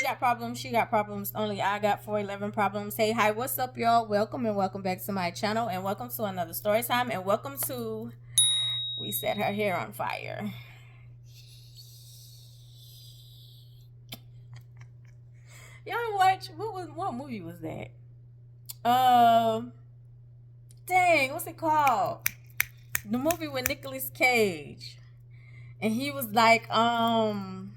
got problems, she got problems, only I got 411 problems. Hey, hi, what's up, y'all? Welcome and welcome back to my channel, and welcome to another story time, and welcome to We Set Her Hair on Fire. Y'all watch, what movie was that? Dang, what's it called? The movie with Nicolas Cage. And he was like, the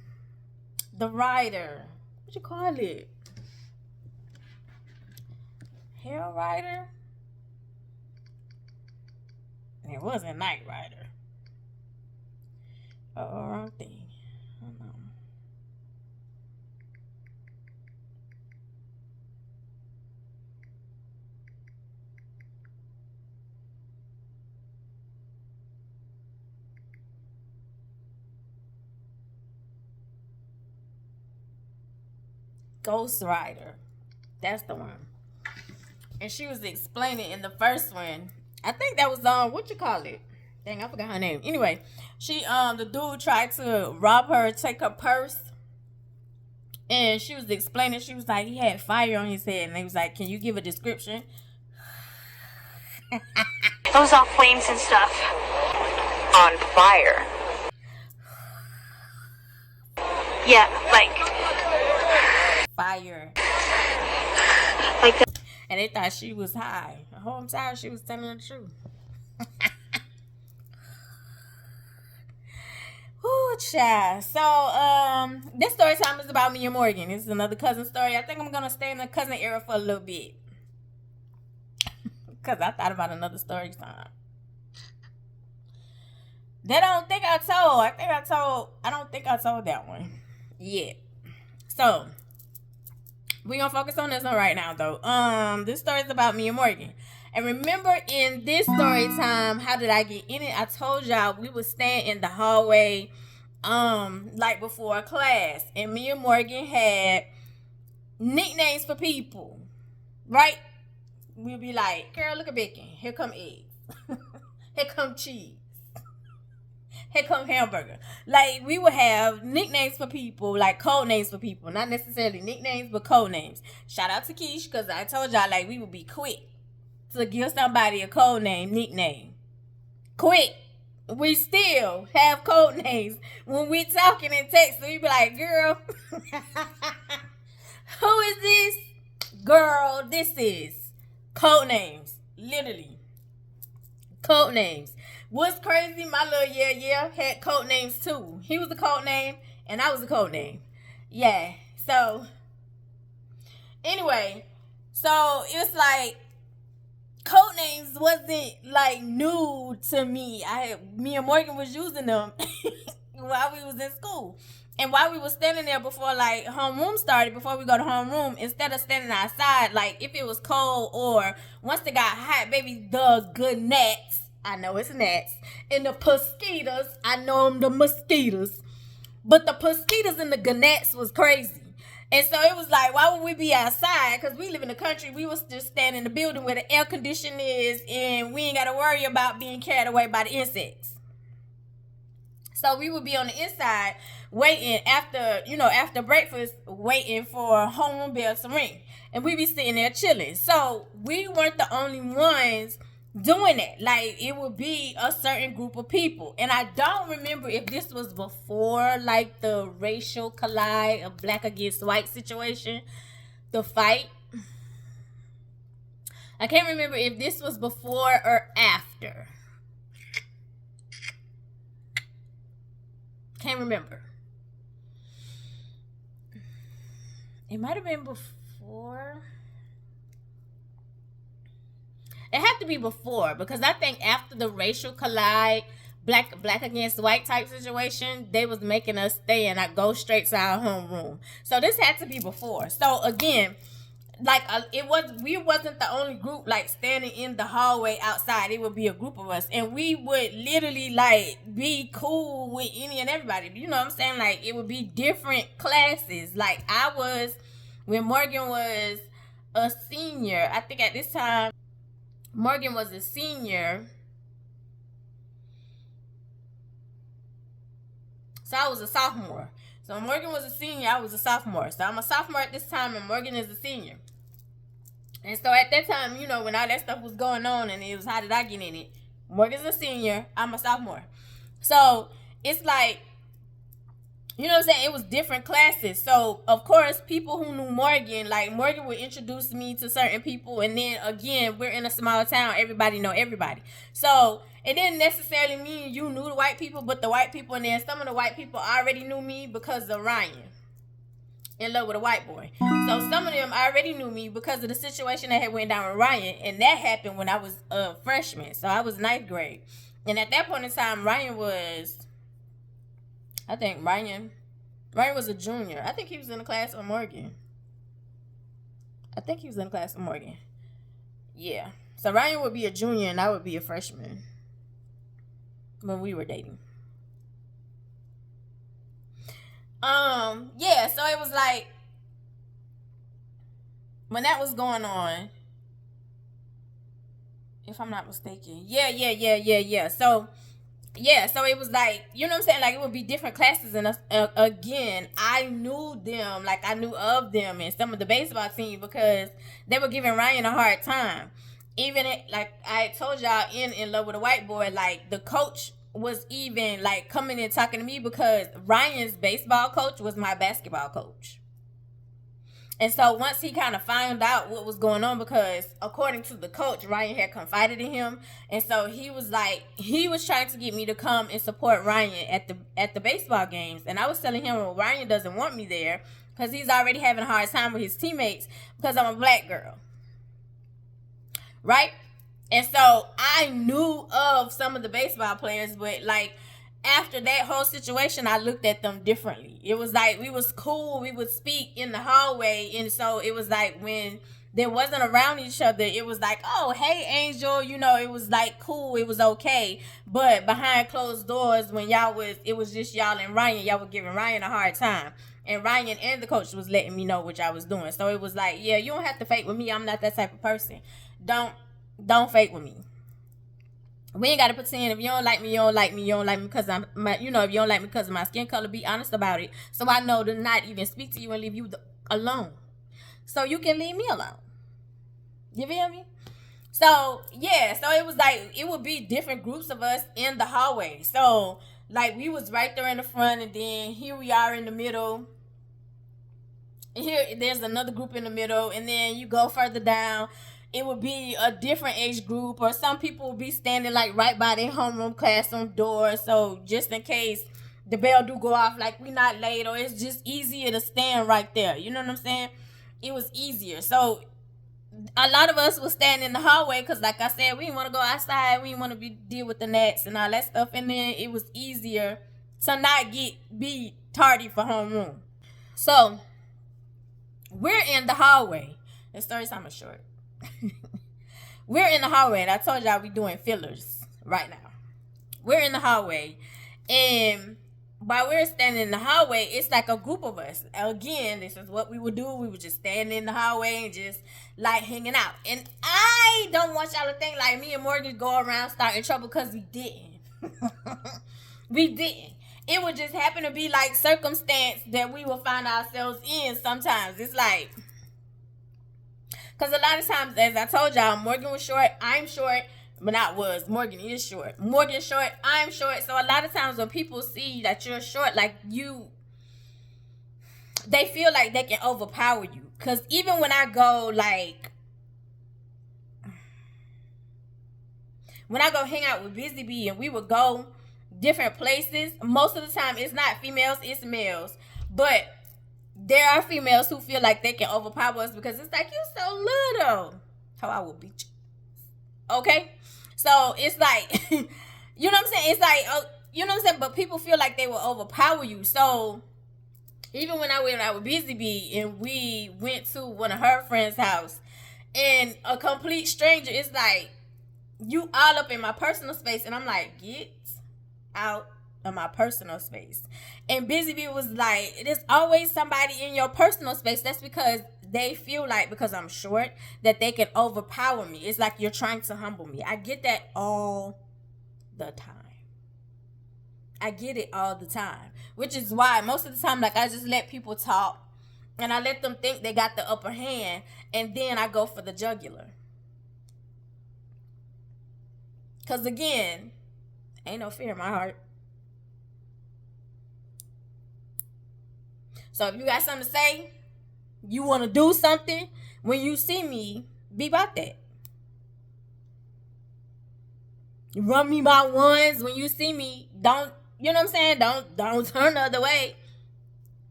writer. What you call it? Hair Rider? It wasn't Night Rider. Wrong thing. I don't know. Ghost Rider. That's the one. And she was explaining in the first one. I think that was what you call it? Dang, I forgot her name. Anyway, she the dude tried to rob her, take her purse. And she was explaining, she was like, he had fire on his head, and he was like, can you give a description? Those all flames and stuff. On fire. Yeah, like fire. Like that. And they thought she was high. The whole time she was telling the truth. Ooh, child. So, this story time is about me and Morgan. This is another cousin story. I think I'm gonna stay in the cousin era for a little bit. Cause I thought about another story time. That I don't think I told. I don't think I told that one yet. So we're gonna focus on this one right now though. This story is about me and Morgan. And remember in this story time, how did I get in it? I told y'all we would stand in the hallway like before class. And me and Morgan had nicknames for people. Right? We'd be like, girl, look at bacon. Here come eggs. Here come cheese. Here come hamburger. Like, we would have nicknames for people, like code names for people. Not necessarily nicknames, but code names. Shout out to Keish, because I told y'all, like, we would be quick to give somebody a code name, nickname. Quick. We still have code names when we talking in text. So we be like, girl, who is this? Girl, this is. Code names. Literally. Code names. What's crazy, my little yeah had code names too. He was a code name and I was a code name. Yeah. So anyway, so it's like code names wasn't like new to me. Me and Morgan was using them while we was in school. And while we was standing there before like homeroom started, before we go to homeroom, instead of standing outside, like if it was cold or once it got hot, baby, the good gnats, I know it's gnats, and the mosquitoes, I know them the mosquitoes, but the mosquitoes and the gnats was crazy. And so it was like, why would we be outside? Because we live in the country. We was just standing in the building where the air conditioning is, and we ain't got to worry about being carried away by the insects. So we would be on the inside waiting after breakfast, waiting for homeroom bell to ring. And we be sitting there chilling. So we weren't the only ones doing that. Like, it would be a certain group of people. And I don't remember if this was before, like, the racial collide of black against white situation, the fight. I can't remember if this was before or after. Can't remember. It might have been before. It had to be before, because I think after the racial collide, black against white type situation, they was making us stay and not go straight to our homeroom. So this had to be before. So again, like we wasn't the only group like standing in the hallway outside. It would be a group of us, and we would literally like be cool with any and everybody. You know what I'm saying? Like, it would be different classes. Like, I was, when Morgan was a senior, I think at this time Morgan was a senior, so I was a sophomore. So Morgan was a senior, I was a sophomore. So I'm a sophomore at this time, and Morgan is a senior. And so at that time, you know, when all that stuff was going on, and it was how did I get in it? Morgan's a senior, I'm a sophomore. So it's like, you know what I'm saying? It was different classes. So, of course, people who knew Morgan, like Morgan would introduce me to certain people. And then, again, we're in a small town. Everybody know everybody. So, it didn't necessarily mean you knew the white people, but the white people. And then some of the white people already knew me because of Ryan. In love with a white boy. So, some of them already knew me because of the situation that had went down with Ryan. And that happened when I was a freshman. So, I was 9th grade. And at that point in time, Ryan was... I think Ryan was a junior. I think he was in the class with Morgan. Yeah. So Ryan would be a junior and I would be a freshman when we were dating. Yeah, so it was like when that was going on, if I'm not mistaken. Yeah. So it was like, you know what I'm saying? Like, it would be different classes. And again, I knew them, like, I knew of them and some of the baseball team because they were giving Ryan a hard time. Even, like I told y'all, in love with a white boy, like, the coach was even, like, coming and talking to me because Ryan's baseball coach was my basketball coach. And so once he kind of found out what was going on, because according to the coach, Ryan had confided in him. And so he was like, he was trying to get me to come and support Ryan at the baseball games. And I was telling him, well, Ryan doesn't want me there because he's already having a hard time with his teammates because I'm a black girl. Right? And so I knew of some of the baseball players, but like, after that whole situation, I looked at them differently. It was like we was cool. We would speak in the hallway. And so it was like when they wasn't around each other, it was like, oh, hey, Angel. You know, it was like cool. It was okay. But behind closed doors, when it was just y'all and Ryan, y'all were giving Ryan a hard time. And Ryan and the coach was letting me know what y'all was doing. So it was like, yeah, you don't have to fake with me. I'm not that type of person. Don't fake with me. We ain't got to pretend. If you don't like me, you don't like me. You don't like me because if you don't like me because of my skin color, be honest about it. So I know to not even speak to you and leave you alone. So you can leave me alone. You feel me? So, yeah. So it was like, it would be different groups of us in the hallway. So, like, we was right there in the front, and then here we are in the middle. And here, there's another group in the middle, and then you go further down. It would be a different age group, or some people would be standing like right by their homeroom classroom door. So just in case the bell do go off, like we not late, or it's just easier to stand right there. You know what I'm saying? It was easier. So a lot of us was standing in the hallway because, like I said, we didn't want to go outside. We didn't want to deal with the gnats and all that stuff. And then it was easier to not be tardy for homeroom. So we're in the hallway. The story time is short. We're in the hallway, and I told y'all we doing fillers right now. We're in the hallway, and while we're standing in the hallway, it's like a group of us. Again, this is what we would do. We would just stand in the hallway and just like hanging out. And I don't want y'all to think like me and Morgan go around starting trouble, because we didn't. We didn't. It would just happen to be like circumstance that we will find ourselves in sometimes. It's like, because a lot of times, as I told y'all, Morgan was short, I'm short, but not was. Morgan is short. Morgan's short, I'm short. So a lot of times when people see that you're short, like they feel like they can overpower you. Because even when I go, like, when I go hang out with Busy Bee and we would go different places, most of the time it's not females, it's males. But there are females who feel like they can overpower us because it's like, you so little. How I will beat you. Okay? So it's like, you know what I'm saying? It's like, you know what I'm saying? But people feel like they will overpower you. So even when I went out with Busy Bee and we went to one of her friend's house, and a complete stranger is like, you all up in my personal space. And I'm like, get out of my personal space. And Busy Bee was like, there's always somebody in your personal space. That's because they feel like, because I'm short, that they can overpower me. It's like you're trying to humble me. I get that all the time. I get it all the time, which is why most of the time, like, I just let people talk and I let them think they got the upper hand, and then I go for the jugular. Because again, ain't no fear in my heart. So if you got something to say, you want to do something, when you see me, be about that. You run me my ones when you see me. Don't, you know what I'm saying? Don't turn the other way.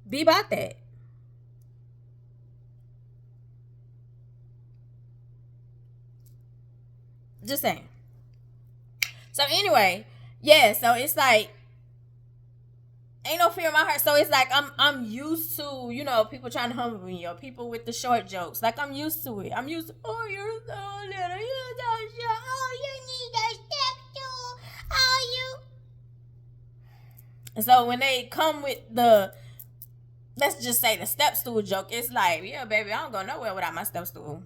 Be about that. Just saying. So anyway, yeah, so it's like ain't no fear in my heart. So it's like I'm used to, people trying to humble me or people with the short jokes. Like, I'm used to it. I'm used to, oh, you're so little, you're so short, oh, you need a step stool, oh, you. And so when they come with the, let's just say the step stool joke, it's like, yeah, baby, I don't go nowhere without my step stool.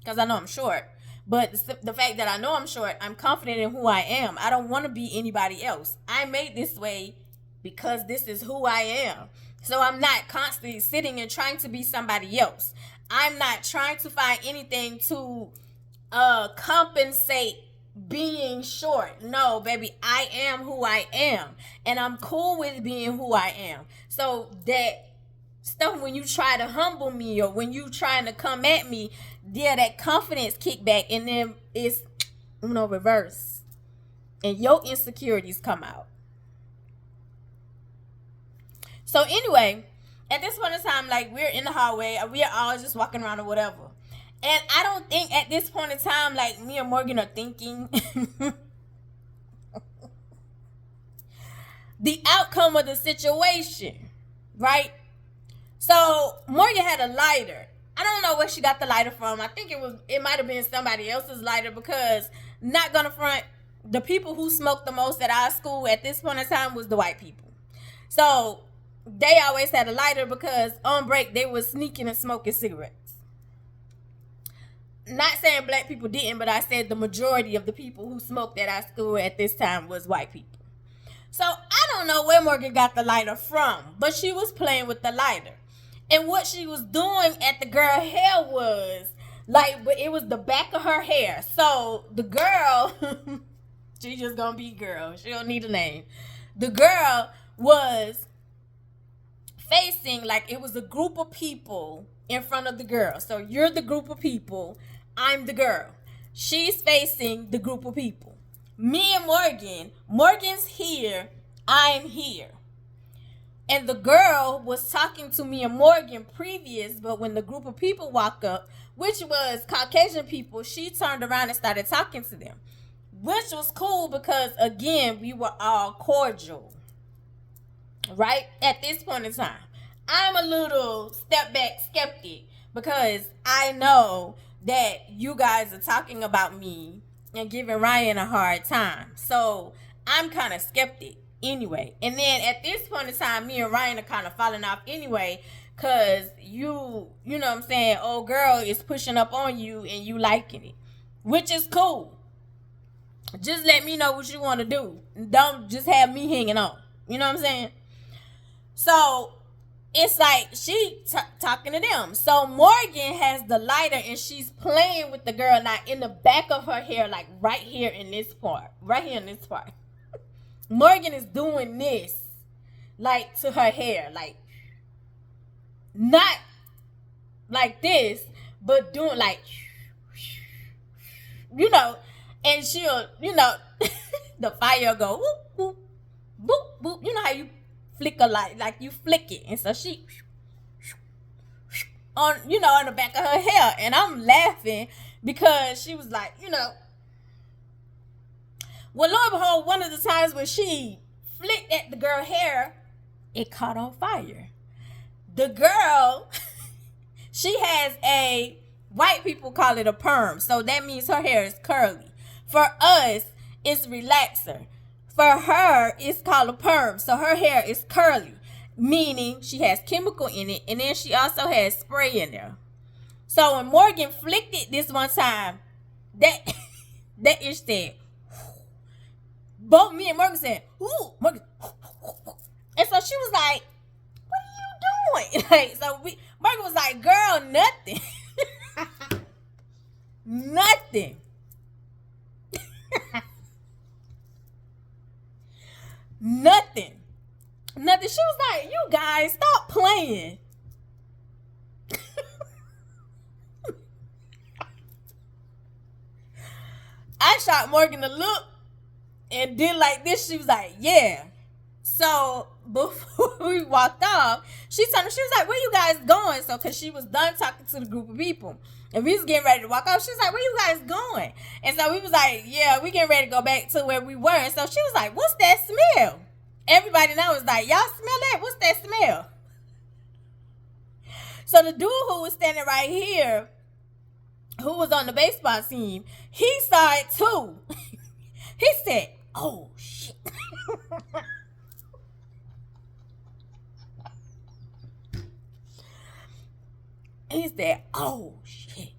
Because I know I'm short. But the fact that I know I'm short, I'm confident in who I am. I don't want to be anybody else. I made this way because this is who I am. So I'm not constantly sitting and trying to be somebody else. I'm not trying to find anything to compensate being short. No, baby, I am who I am. And I'm cool with being who I am. So that stuff, when you try to humble me or when you trying to come at me, yeah, that confidence kick back, and then it's reverse. And your insecurities come out. So anyway, at this point in time, like, we're in the hallway, we're all just walking around or whatever. And I don't think at this point in time, like, me and Morgan are thinking the outcome of the situation, right? So Morgan had a lighter. I don't know where she got the lighter from. I think it might have been somebody else's lighter, because, not gonna front, the people who smoked the most at our school at this point in time was the white people. So they always had a lighter because on break they were sneaking and smoking cigarettes. Not saying black people didn't, but I said the majority of the people who smoked at our school at this time was white people. So I don't know where Morgan got the lighter from, but she was playing with the lighter. And what she was doing at the girl hair was, like, but it was the back of her hair. So the girl, she just gonna be girl. She don't need a name. The girl was facing, like, it was a group of people in front of the girl. So you're the group of people. I'm the girl. She's facing the group of people. Me and Morgan's here. I'm here. And the girl was talking to me and Morgan previous, but when the group of people walked up, which was Caucasian people, she turned around and started talking to them, which was cool because, again, we were all cordial, right? At this point in time, I'm a little step back skeptic because I know that you guys are talking about me and giving Ryan a hard time. So I'm kind of skeptic. Anyway, and then at this point in time, me and Ryan are kind of falling off anyway, because you know what I'm saying, old girl is pushing up on you and you liking it, which is cool. Just let me know what you want to do. Don't just have me hanging on. You know what I'm saying? So it's like she talking to them. So Morgan has the lighter and she's playing with the girl, now in the back of her hair, like right here in this part. Morgan is doing this, like, to her hair, like, not like this, but doing like, and she'll, the fire go whoop, whoop, boop, boop. You know how you flick a light, like you flick it, and so she on the back of her hair, and I'm laughing because she was like, well, lo and behold, one of the times when she flicked at the girl hair, it caught on fire. The girl, she has white people call it a perm. So that means her hair is curly. For us, it's relaxer. For her, it's called a perm. So her hair is curly, meaning she has chemical in it. And then she also has spray in there. So when Morgan flicked it this one time, that itch said, both me and Morgan said, ooh, Morgan. And so she was like, what are you doing? Like, so Morgan was like, girl, nothing. Nothing. Nothing. Nothing. She was like, you guys, stop playing. I shot Morgan a look and did like this. She was like, yeah. So before we walked off, she told me, she was like, where you guys going? So, because she was done talking to the group of people. And we was getting ready to walk off. She was like, where you guys going? And so we was like, yeah, we getting ready to go back to where we were. And so she was like, what's that smell? Everybody now was like, y'all smell that? What's that smell? So the dude who was standing right here, who was on the baseball team, he saw it too. He said, oh, shit. He said, oh, shit.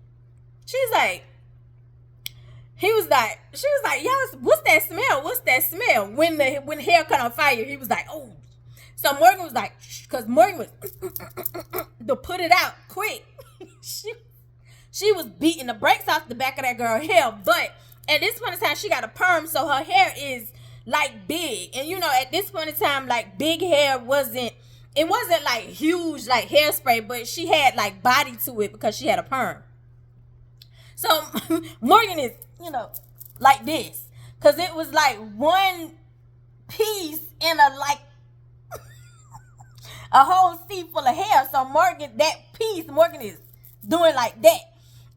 She's like, she was like, y'all, what's that smell? What's that smell? When hair caught on fire, he was like, oh. So Morgan was like, because Morgan was to put it out quick. She was beating the brakes off the back of that girl's hair. But at this point in time, she got a perm, so her hair is like big. And you know, at this point in time, like big hair wasn't like huge like hairspray, but she had like body to it because she had a perm. So Morgan is, you know, like this. Because it was like one piece in a like a whole seat full of hair. So Morgan is doing like that.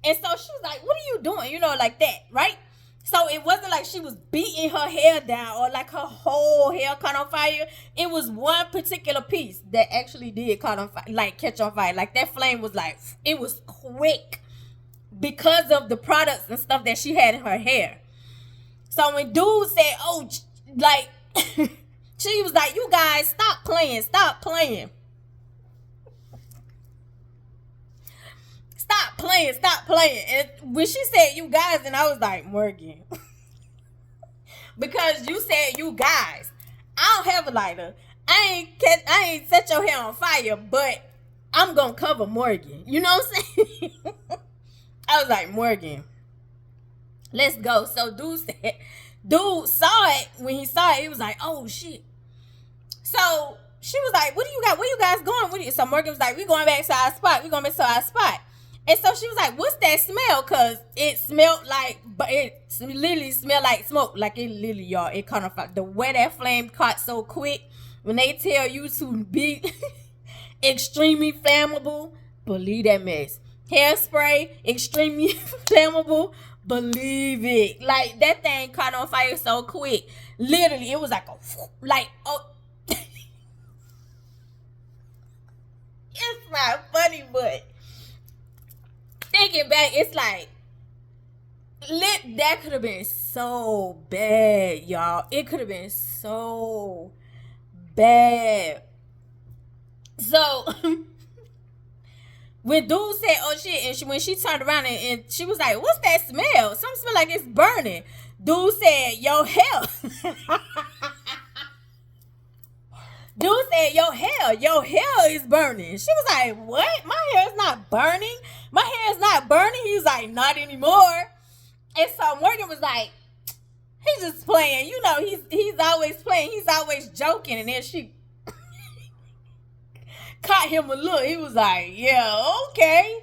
And so she was like, what are you doing? You know, like that, right? So it wasn't like she was beating her hair down or like her whole hair caught on fire. It was one particular piece that actually did catch on fire. Like that flame was like, it was quick because of the products and stuff that she had in her hair. So when dude said, oh, like, she was like, you guys, stop playing. Stop playing. And when she said you guys, and I was like, Morgan, because you said you guys, I don't have a lighter. I ain't set your hair on fire, but I'm gonna cover Morgan. You know what I'm saying? I was like, Morgan, let's go. So dude saw it. When he saw it, he was like, oh shit. So she was like, what do you got? Where you guys going? So Morgan was like, we going back to our spot. And so she was like, what's that smell? Because it smelled like, but it literally smelled like smoke. Like it literally, y'all, it caught on fire. The way that flame caught so quick, when they tell you to be extremely flammable, believe that mess. Hairspray, extremely flammable, believe it. Like that thing caught on fire so quick. Literally, it was like oh. It's not funny, but thinking back, it's like, that could have been so bad, y'all. It could have been so bad. So, when dude said, oh shit, and when she turned around and she was like, what's that smell? Something smell like it's burning. Dude said, your hair. Dude said, your hair is burning. She was like, what? My hair is not burning. He was like, not anymore. And so Morgan was like, he's just playing. You know, he's always playing. He's always joking. And then she caught him a look. He was like, yeah, okay.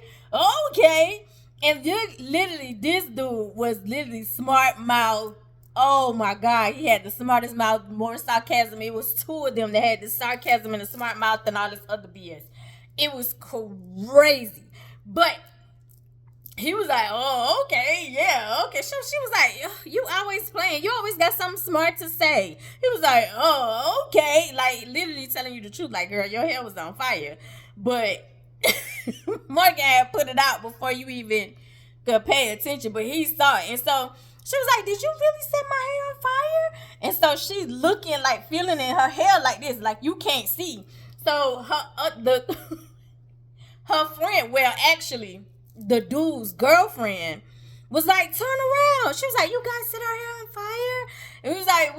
And this dude was literally smart mouth. Oh my God, he had the smartest mouth, more sarcasm. It was two of them that had the sarcasm and the smart mouth and all this other BS. It was crazy. But he was like, oh, okay, yeah, okay. So she was like, you always playing. You always got something smart to say. He was like, oh, okay. Like, literally telling you the truth. Like, girl, your hair was on fire. But Morgan had put it out before you even could pay attention. But he saw it. And so she was like, did you really set my hair on fire? And so she's looking, like, feeling in her hair like this. Like, you can't see. So her friend, well, actually, the dude's girlfriend was like, turn around. She was like, you guys set her hair on fire? And we was like,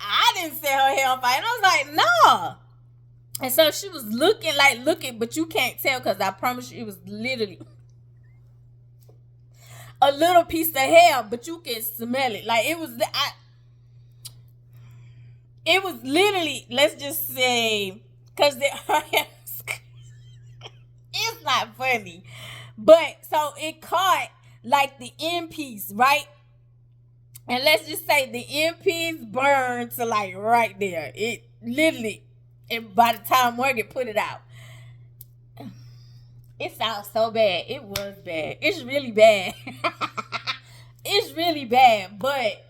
I didn't set her hair on fire. And I was like, no. And so she was looking, but you can't tell because I promise you it was literally a little piece of hair, but you can smell it. Like it was literally, let's just say, because her hair, it's not funny. But so it caught like the end piece, right? And let's just say the end piece burned to like right there. It literally, and by the time Morgan put it out, it sounds so bad. It was bad. It's really bad. It's really bad, but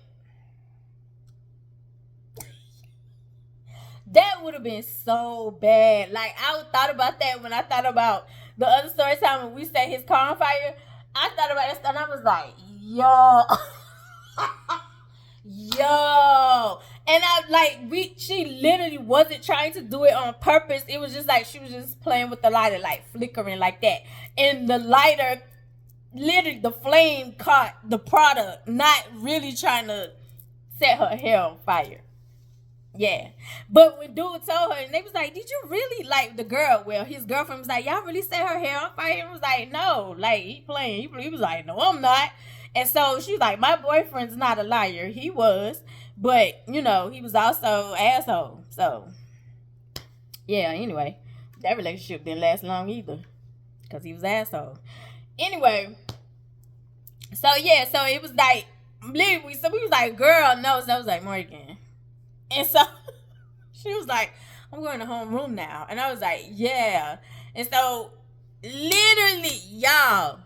that would have been so bad. Like, I thought about that when I thought about the other story time when we set his car on fire. I thought about that stuff and I was like, yo. Yo. And she literally wasn't trying to do it on purpose. It was just like she was just playing with the lighter, like flickering like that. And the lighter, literally the flame caught the product, not really trying to set her hair on fire. Yeah. But when dude told her, and they was like, did you really, like, the girl, well, his girlfriend was like, y'all really set her hair on fire? And was like, no, like, he playing. He was like, no, I'm not. And so she was like, my boyfriend's not a liar. He was, but, you know, he was also asshole. So, yeah, anyway, that relationship didn't last long either because he was asshole. Anyway, so, yeah, so it was like, literally, so we was like, girl, no. So I was like, Morgan. And so she was like, I'm going to homeroom now. And I was like, yeah. And so literally, y'all,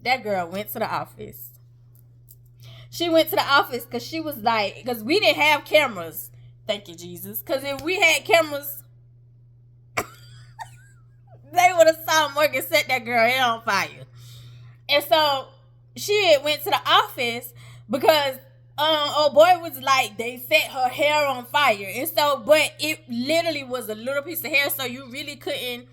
that girl went to the office. She went to the office because she was like, because we didn't have cameras. Thank you, Jesus. Because if we had cameras, they would have saw Morgan set that girl hair on fire. And so she went to the office because old boy was like, they set her hair on fire. And so, but it literally was a little piece of hair, so you really couldn't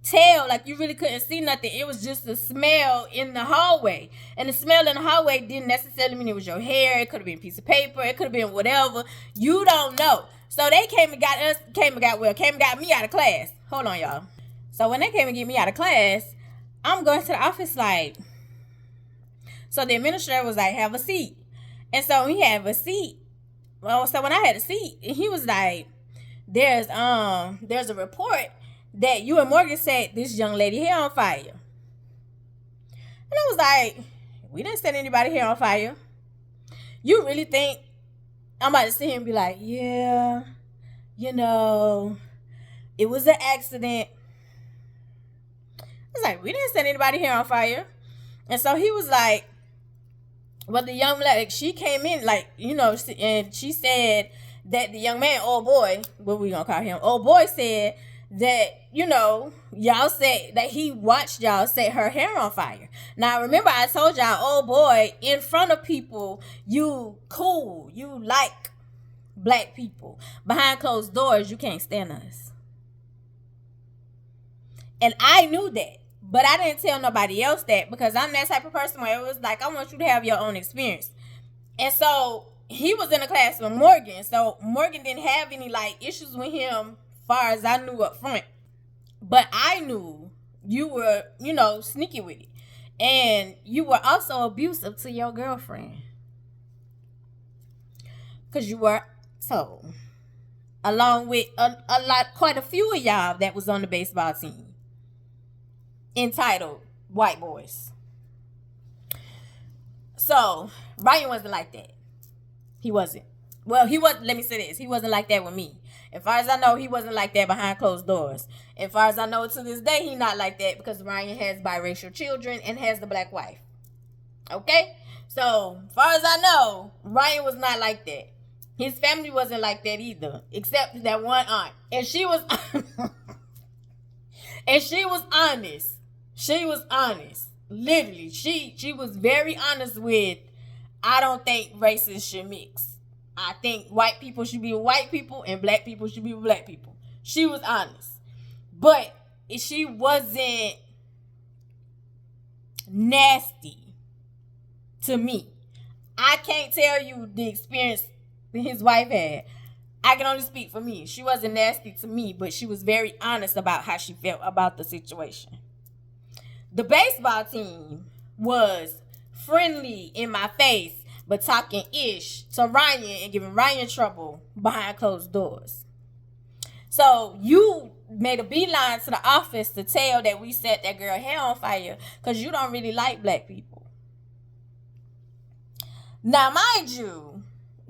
tell, like you really couldn't see nothing. It was just the smell in the hallway. And the smell in the hallway didn't necessarily mean it was your hair. It could have been a piece of paper. It could have been whatever. You don't know. So they came and got me out of class. Hold on, y'all. So when they came and get me out of class, I'm going to the office like, so the administrator was like, have a seat. And so he had a seat. Well, so when I had a seat, he was like, there's a report that you and Morgan set this young lady hair on fire. And I was like, we didn't set anybody hair on fire. You really think I'm about to sit here and be like, yeah, you know, it was an accident. I was like, we didn't set anybody hair on fire. And so he was like, well, the young lady, she came in, like, you know, and she said that the young man, old boy, what we gonna call him, old boy said that, you know, y'all said that he watched y'all set her hair on fire. Now, remember I told y'all, old boy, in front of people, you cool, you like black people. Behind closed doors, you can't stand us. And I knew that. But I didn't tell nobody else that because I'm that type of person where it was like, I want you to have your own experience. And so he was in a class with Morgan. So Morgan didn't have any like issues with him far as I knew up front. But I knew you were, you know, sneaky with it. And you were also abusive to your girlfriend. Because you were, so, along with quite a few of y'all that was on the baseball team. Entitled White Boys. So Ryan wasn't like that. He wasn't. Well, he was. Let me say this. He wasn't like that with me. As far as I know, he wasn't like that behind closed doors. As far as I know, to this day, he not like that because Ryan has biracial children and has the black wife. Okay? So, as far as I know, Ryan was not like that. His family wasn't like that either, except that one aunt. And she was and she was honest. She was honest. Literally, she was very honest with, I don't think races should mix. I think white people should be with white people and black people should be with black people. She was honest. But she wasn't nasty to me. I can't tell you the experience his wife had. I can only speak for me. She wasn't nasty to me, but she was very honest about how she felt about the situation. The baseball team was friendly in my face, but talking ish to Ryan and giving Ryan trouble behind closed doors. So you made a beeline to the office to tell that we set that girl hair on fire because you don't really like black people. Now, mind you,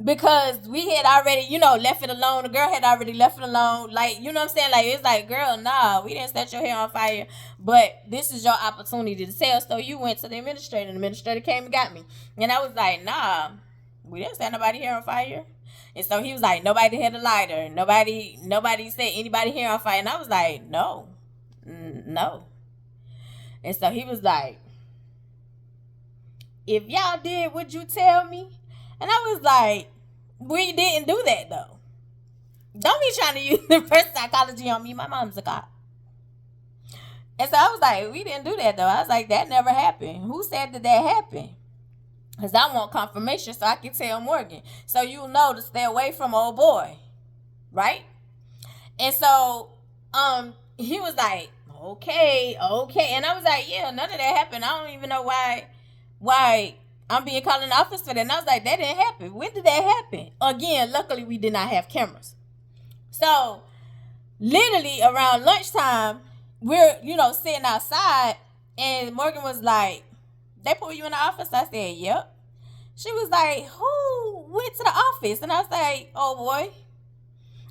because we had already, left it alone. The girl had already left it alone. Like, you know what I'm saying? Like, it's like, girl, nah, we didn't set your hair on fire. But this is your opportunity to tell. So you went to the administrator. And the administrator came and got me. And I was like, nah, we didn't set nobody hair on fire. And so he was like, nobody had a lighter. Nobody said anybody hair on fire. And I was like, no. And so he was like, if y'all did, would you tell me? And I was like, we didn't do that, though. Don't be trying to use reverse psychology on me. My mom's a cop. And so I was like, we didn't do that, though. I was like, that never happened. Who said that happened? Because I want confirmation so I can tell Morgan. So you'll know to stay away from old boy. Right? And so he was like, okay. And I was like, yeah, none of that happened. I don't even know why I'm being called in the office for that. And I was like, that didn't happen. When did that happen? Again, luckily we did not have cameras. So literally around lunchtime, we're, sitting outside and Morgan was like, they put you in the office? I said, yep. She was like, who went to the office? And I was like, oh boy.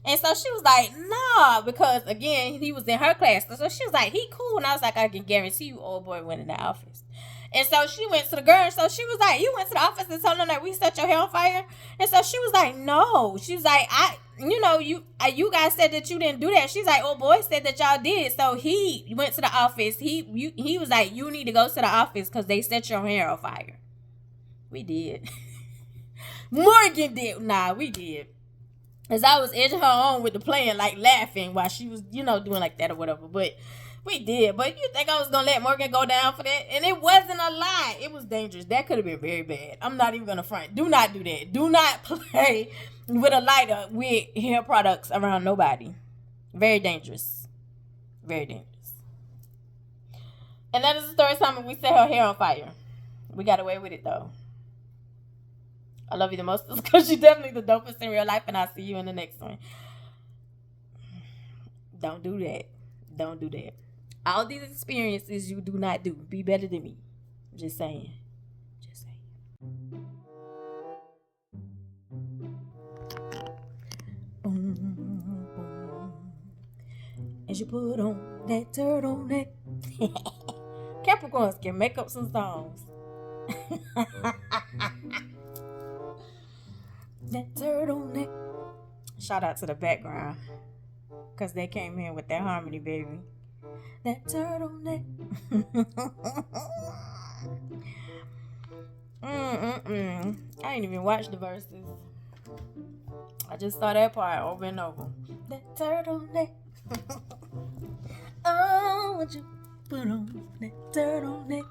And so she was like, nah, because again, he was in her class. So she was like, he cool. And I was like, I can guarantee you old boy went in the office. And so she went to the girl. And so she was like, you went to the office and told them that we set your hair on fire? And so she was like, no. She was like, you guys said that you didn't do that. She's like, oh, boy said that y'all did. So he went to the office. He was like, you need to go to the office because they set your hair on fire. We did. Morgan did. Nah, we did. As I was edging her on with the plan, like laughing while she was, doing like that or whatever. But we did. But you think I was going to let Morgan go down for that? And it wasn't a lie. It was dangerous. That could have been very bad. I'm not even going to front. Do not do that. Do not play with a lighter with hair products around nobody. Very dangerous. Very dangerous. And that is the third time we set her hair on fire. We got away with it, though. I love you the most because you're definitely the dopest in real life, and I'll see you in the next one. Don't do that. Don't do that. All these experiences you do not do. Be better than me. Just saying. Just saying. Boom, boom. As you put on that turtleneck. Capricorns can make up some songs. That turtleneck. Shout out to the background. Because they came in with that harmony, baby. That turtleneck. I ain't even watched the verses. I just saw that part over and over. That turtleneck. Oh, what you put on that turtleneck?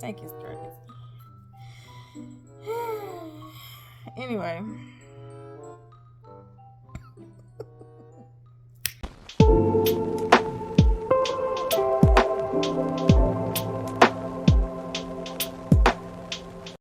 Thank you, Sturgis. Anyway.